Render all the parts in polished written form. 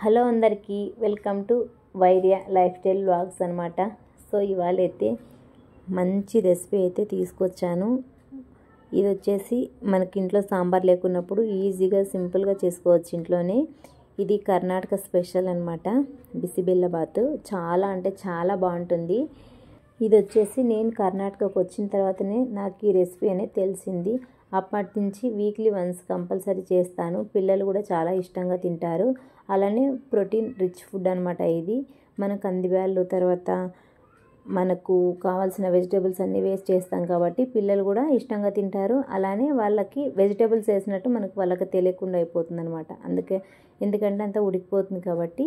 Hello అందరికీ welcome to వైర్య lifestyle vlogs అనమాట. సో ఇవాళ అయితే మంచి రెసిపీ అయితే తీసుకొచ్చాను. ఇది వచ్చేసి మనకి ఇంట్లో సాంబార్ లేకున్నప్పుడు ఈజీగా సింపుల్గా చేసుకోవచ్చు ఇంట్లోనే. ఇది కర్ణాటక స్పెషల్ అనమాట, బిసిబెల్లబాత్. చాలా అంటే చాలా బాగుంటుంది. ఇది వచ్చేసి నేను కర్ణాటకకు వచ్చిన తర్వాతనే నాకు ఈ రెసిపీ అనేది తెలిసింది. అప్పటి నుంచి వీక్లీ వన్స్ కంపల్సరీ చేస్తాను. పిల్లలు కూడా చాలా ఇష్టంగా తింటారు. అలానే ప్రోటీన్ రిచ్ ఫుడ్ అనమాట ఇది. మన కందిబ్యాళ్ళు తర్వాత మనకు కావాల్సిన వెజిటేబుల్స్ అన్నీ వేస్ట్ చేస్తాం కాబట్టి పిల్లలు కూడా ఇష్టంగా తింటారు. అలానే వాళ్ళకి వెజిటేబుల్స్ వేసినట్టు వాళ్ళకి తెలియకుండా అయిపోతుంది అనమాట. ఎందుకంటే అంతా ఉడికిపోతుంది కాబట్టి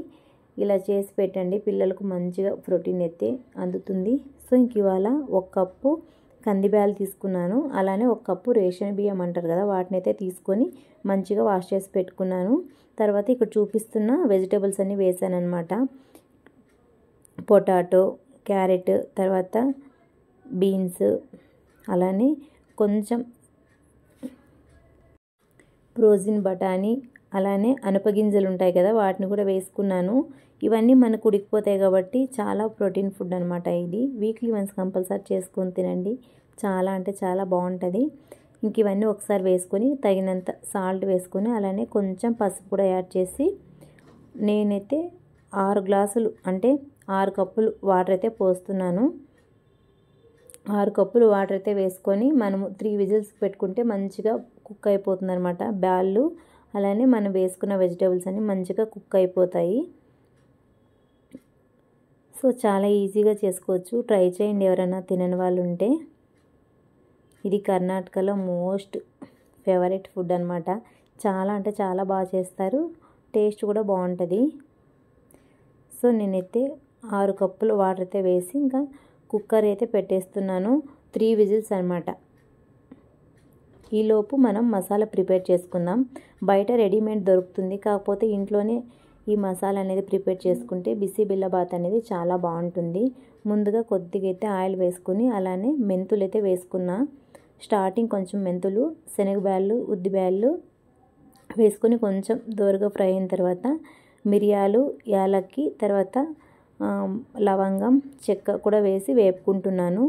ఇలా చేసి పెట్టండి, పిల్లలకు మంచిగా ప్రోటీన్ అయితే అందుతుంది. సో ఇంక ఇవాళ 1 కప్పు కందిబ్యాళ్ళు తీసుకున్నాను. అలానే 1 కప్పు రేషన్ బియ్యం అంటారు కదా, వాటిని అయితే తీసుకొని మంచిగా వాష్ చేసి పెట్టుకున్నాను. తర్వాత ఇక్కడ చూపిస్తున్న వెజిటేబుల్స్ అన్నీ వేసాను అనమాట. పొటాటో, క్యారెట్, తర్వాత బీన్స్, అలానే కొంచెం ఫ్రోజన్ బఠానీ, అలానే అనపగింజలు ఉంటాయి కదా, వాటిని కూడా వేసుకున్నాను. ఇవన్నీ మనకు ఉడికిపోతాయి కాబట్టి చాలా ప్రోటీన్ ఫుడ్ అనమాట. ఇది వీక్లీ వన్స్ కంపల్సరీ చేసుకొని తినండి, చాలా అంటే చాలా బాగుంటుంది. ఇంక ఇవన్నీ ఒకసారి వేసుకొని తగినంత సాల్ట్ వేసుకొని అలానే కొంచెం పసుపు కూడా యాడ్ చేసి నేనైతే 6 గ్లాసులు అంటే 6 కప్పులు వాటర్ అయితే పోస్తున్నాను. 6 కప్పులు వాటర్ అయితే వేసుకొని మనము 3 విజిల్స్ పెట్టుకుంటే మంచిగా కుక్ అయిపోతుంది అనమాట బ్యాళ్ళు. అలానే మనం వేసుకున్న వెజిటేబుల్స్ అన్నీ మంచిగా కుక్ అయిపోతాయి. సో చాలా ఈజీగా చేసుకోవచ్చు, ట్రై చేయండి ఎవరైనా తినని వాళ్ళు ఉంటే. ఇది కర్ణాటకలో మోస్ట్ ఫేవరెట్ ఫుడ్ అనమాట. చాలా అంటే చాలా బాగా చేస్తారు, టేస్ట్ కూడా బాగుంటుంది. సో నేనైతే 6 కప్పులు వాటర్ అయితే వేసి ఇంకా కుక్కర్ అయితే పెట్టేస్తున్నాను. 3 విజిల్స్ అనమాట. ఈలోపు మనం మసాలా ప్రిపేర్ చేసుకుందాం. బయట రెడీమేడ్ దొరుకుతుంది, కాకపోతే ఇంట్లోనే ఈ మసాలా అనేది ప్రిపేర్ చేసుకుంటే బిసిబెల్లబాత్ అనేది చాలా బాగుంటుంది. ముందుగా కొద్దిగా అయితే ఆయిల్ వేసుకొని అలానే మెంతులు అయితే వేసుకున్నా. స్టార్టింగ్ కొంచెం మెంతులు, శనగబ్యాళ్ళు, ఉద్దిబ్యాళ్ళు వేసుకొని కొంచెం దోరగా ఫ్రై అయిన తర్వాత మిరియాలు, యాలక్కి, తర్వాత లవంగం, చెక్క కూడా వేసి వేపుకుంటున్నాను.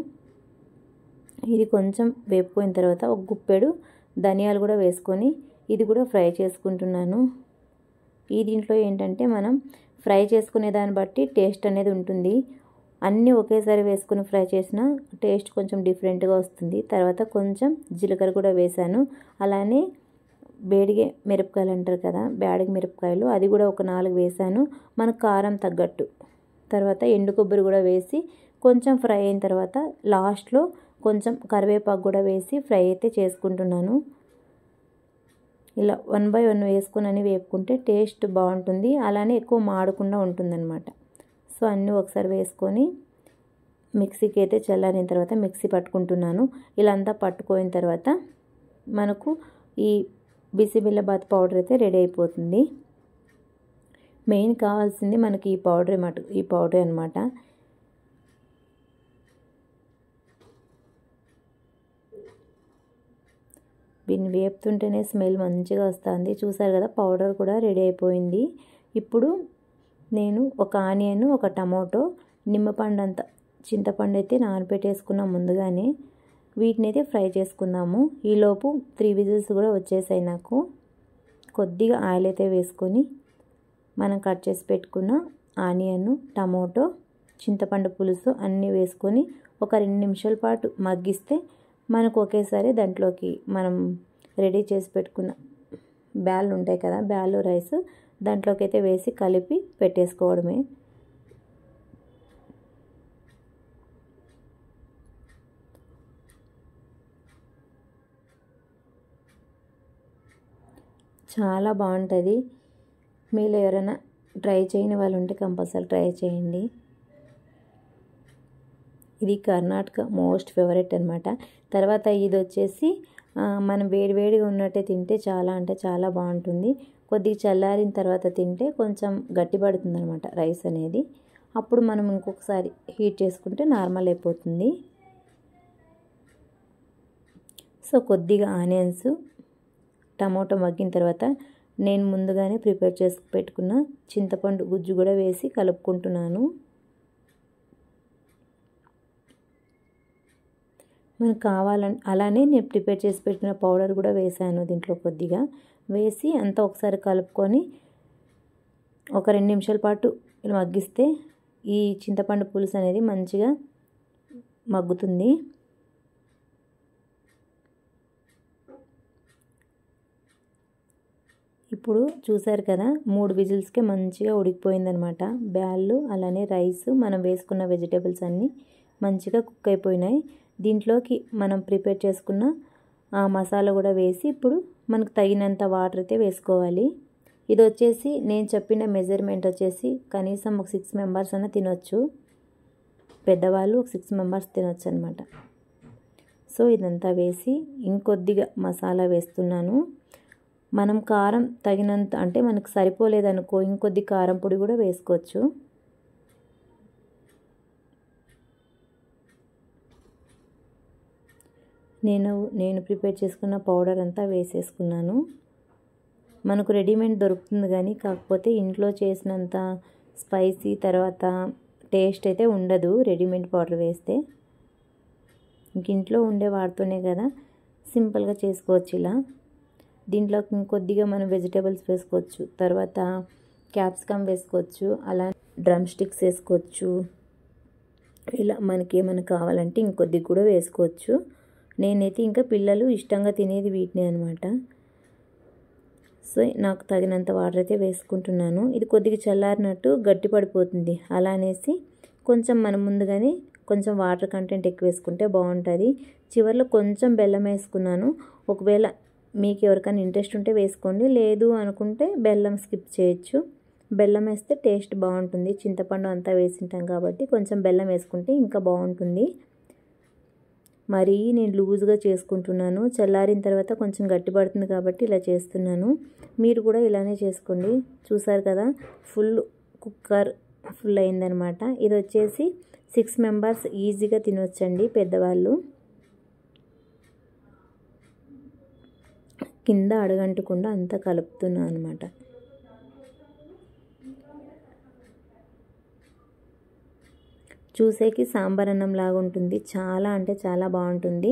ఇది కొంచెం వేపుకున్న తర్వాత ఒక గుప్పెడు ధనియాలు కూడా వేసుకొని ఇది కూడా ఫ్రై చేసుకుంటున్నాను. ఈ దీంట్లో ఏంటంటే మనం ఫ్రై చేసుకునే దాన్ని బట్టి టేస్ట్ అనేది ఉంటుంది. అన్నీ ఒకేసారి వేసుకుని ఫ్రై చేసిన టేస్ట్ కొంచెం డిఫరెంట్గా వస్తుంది. తర్వాత కొంచెం జీలకర్ర కూడా వేసాను. అలానే బేడిగే మిరపకాయలు అంటారు కదా, బ్యాడిగ మిరపకాయలు, అది కూడా ఒక 4 వేసాను మనకు కారం తగ్గట్టు. తర్వాత ఎండు కొబ్బరి కూడా వేసి కొంచెం ఫ్రై అయిన తర్వాత లాస్ట్లో కొంచెం కరివేపాకు కూడా వేసి ఫ్రై అయితే చేసుకుంటున్నాను. ఇలా 1 బై 1 వేసుకొని వేపుకుంటే టేస్ట్ బాగుంటుంది, అలానే ఎక్కువ మాడకుండా ఉంటుందన్నమాట. సో అన్నీ ఒకసారి వేసుకొని మిక్సీకి అయితే చల్లారిన తర్వాత మిక్సీ పట్టుకుంటున్నాను. ఇలా అంతా పట్టుకోయిన తర్వాత మనకు ఈ బిసిబెల్లబాత్ పౌడర్ అయితే రెడీ అయిపోతుంది. మెయిన్ కావాల్సింది మనకి ఈ పౌడర్ అనమాట. దీన్ని వేపుతుంటేనే స్మెల్ మంచిగా వస్తుంది. చూసారు కదా, పౌడర్ కూడా రెడీ అయిపోయింది. ఇప్పుడు నేను ఒక ఆనియన్, ఒక టమాటో, నిమ్మపండు అంత చింతపండు అయితే నానబెట్టేసుకున్నాం ముందుగానే. వీటిని అయితే ఫ్రై చేసుకుందాము. ఈలోపు 3 విజిల్స్ కూడా వచ్చేసాయి నాకు. కొద్దిగా ఆయిల్ అయితే వేసుకొని మనం కట్ చేసి పెట్టుకున్న ఆనియన్, టమాటో, చింతపండు పులుసు అన్నీ వేసుకొని ఒక 2 నిమిషాల పాటు మగ్గిస్తే మనకు ఒకేసారి దాంట్లోకి మనం రెడీ చేసి పెట్టుకున్న బ్యాళ్ళు ఉంటాయి కదా, బ్యాళ్ళు రైస్ దాంట్లోకి అయితే వేసి కలిపి పెట్టేసుకోవడమే. చాలా బాగుంటుంది. మీలో ఎవరైనా ట్రై చేయని వాళ్ళు ఉంటే కంపల్సరీ ట్రై చేయండి. ఇది కర్ణాటక మోస్ట్ ఫేవరెట్ అనమాట. తర్వాత ఇది వచ్చేసి మనం వేడివేడిగా ఉన్నట్టే తింటే చాలా అంటే చాలా బాగుంటుంది. కొద్దిగా చల్లారిన తర్వాత తింటే కొంచెం గట్టిపడుతుంది అనమాట రైస్ అనేది. అప్పుడు మనం ఇంకొకసారి హీట్ చేసుకుంటే నార్మల్ అయిపోతుంది. సో కొద్దిగా ఆనియన్స్, టమాటో మగ్గిన తర్వాత నేను ముందుగానే ప్రిపేర్ చేసి పెట్టుకున్న చింతపండు గుజ్జు కూడా వేసి కలుపుకుంటున్నాను. మనకు అలానే నేను ప్రిపేర్ చేసి పెట్టిన పౌడర్ కూడా వేసాను దీంట్లో కొద్దిగా వేసి అంతా ఒకసారి కలుపుకొని ఒక 2 నిమిషాల పాటు మగ్గిస్తే ఈ చింతపండు పులుసు అనేది మంచిగా మగ్గుతుంది. ఇప్పుడు చూసారు కదా 3 విజిల్స్కే మంచిగా ఉడికిపోయిందనమాట. బ్యాళ్ళు అలానే రైస్ మనం వేసుకున్న వెజిటేబుల్స్ అన్నీ మంచిగా కుక్ అయిపోయినాయి. దీంట్లోకి మనం ప్రిపేర్ చేసుకున్న ఆ మసాలా కూడా వేసి ఇప్పుడు మనకు తగినంత వాటర్ అయితే వేసుకోవాలి. ఇది వచ్చేసి నేను చెప్పిన మెజర్మెంట్ వచ్చేసి కనీసం ఒక 6 మెంబర్స్ అన్న తినొచ్చు. పెద్దవాళ్ళు ఒక 6 మెంబర్స్ తినొచ్చు అనమాట. సో ఇదంతా వేసి ఇంకొద్దిగా మసాలా వేస్తున్నాను. మనం కారం తగినంత అంటే మనకు సరిపోలేదనుకో ఇంకొద్ది కారం పొడి కూడా వేసుకోవచ్చు. నేను ప్రిపేర్ చేసుకున్న పౌడర్ అంతా వేసేసుకున్నాను. మనకు రెడీమేడ్ దొరుకుతుంది కానీ కాకపోతే ఇంట్లో చేసినంత స్పైసీ తర్వాత టేస్ట్ అయితే ఉండదు రెడీమేడ్ పౌడర్ వేస్తే. ఇంక ఇంట్లో ఉండే వాటితోనే కదా సింపుల్గా చేసుకోవచ్చు ఇలా. దీంట్లోకి ఇంకొద్దిగా మనం వెజిటేబుల్స్ వేసుకోవచ్చు. తర్వాత క్యాప్సికమ్ వేసుకోవచ్చు, అలా డ్రమ్ స్టిక్స్ వేసుకోవచ్చు. ఇలా మనకి ఏమైనా కావాలంటే ఇంకొద్దిగా కూడా వేసుకోవచ్చు. నేనైతే ఇంకా పిల్లలు ఇష్టంగా తినేది వీటినే అనమాట. సో నాకు తగినంత వాటర్ అయితే వేసుకుంటున్నాను. ఇది కొద్దిగా చల్లారినట్టు గట్టి పడిపోతుంది. అలా అనేసి కొంచెం మనం ముందుగానే కొంచెం వాటర్ కంటెంట్ ఎక్కువ వేసుకుంటే బాగుంటుంది. చివరిలో కొంచెం బెల్లం వేసుకున్నాను. ఒకవేళ మీకు ఎవరికైనా ఇంట్రెస్ట్ ఉంటే వేసుకోండి, లేదు అనుకుంటే బెల్లం స్కిప్ చేయొచ్చు. బెల్లం వేస్తే టేస్ట్ బాగుంటుంది. చింతపండు అంతా వేసింటాం కాబట్టి కొంచెం బెల్లం వేసుకుంటే ఇంకా బాగుంటుంది. మరీ నేను లూజ్గా చేసుకుంటున్నాను. చల్లారిన తర్వాత కొంచెం గట్టి పడుతుంది కాబట్టి ఇలా చేస్తున్నాను. మీరు కూడా ఇలానే చేసుకోండి. చూసారు కదా కుక్కర్ ఫుల్ అయిందనమాట. ఇది వచ్చేసి 6 మెంబర్స్ ఈజీగా తినొచ్చండి పెద్దవాళ్ళు. కింద అడగంటకుండా అంతా కలుపుతున్నాను అనమాట. చూసేకి సాంబార్ అన్నం లాగా ఉంటుంది. చాలా అంటే చాలా బాగుంటుంది.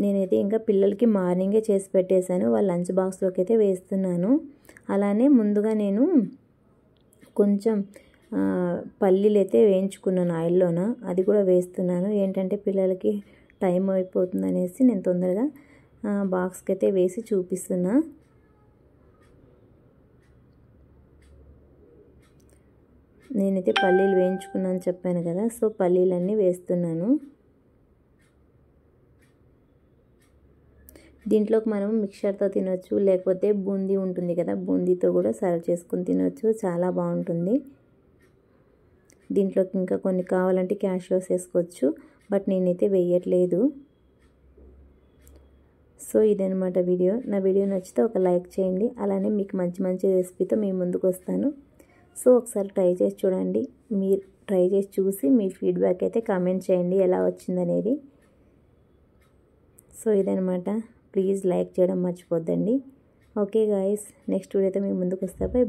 నేనైతే ఇంకా పిల్లలకి మార్నింగే చేసి పెట్టేశాను. వాళ్ళ లంచ్ బాక్స్లోకి అయితే వేస్తున్నాను. అలానే ముందుగా నేను కొంచెం పల్లీలు అయితే వేయించుకున్నాను ఆయిల్లోన, అది కూడా వేస్తున్నాను. ఏంటంటే పిల్లలకి టైం అయిపోతుంది అనేసి నేను తొందరగా బాక్స్కి అయితే వేసి చూపిస్తున్నా. నేనైతే పల్లీలు వేయించుకున్నాను చెప్పాను కదా, సో పల్లీలన్నీ వేస్తున్నాను. దీంట్లోకి మనం మిక్చర్తో తినొచ్చు, లేకపోతే బూందీ ఉంటుంది కదా, బూందీతో కూడా సర్వ్ చేసుకుని తినొచ్చు. చాలా బాగుంటుంది. దీంట్లోకి ఇంకా కొన్ని కావాలంటే క్యాష్యూస్ వేసుకోవచ్చు, బట్ నేనైతే వేయట్లేదు. సో ఇదనమాట వీడియో. నా వీడియో నచ్చితే ఒక లైక్ చేయండి. అలానే మీకు మంచి మంచి రెసిపీతో మీ ముందుకు వస్తాను. సో ఒకసారి ట్రై చేసి చూడండి. మీరు ట్రై చేసి చూసి మీ ఫీడ్బ్యాక్ అయితే కామెంట్ చేయండి ఎలా వచ్చిందనేది. సో ఇదనమాట. ప్లీజ్ లైక్ చేయడం మర్చిపోద్దండి. ఓకే గాయస్, నెక్స్ట్ వీడియోతో మీ ముందుకు వస్తా. బై.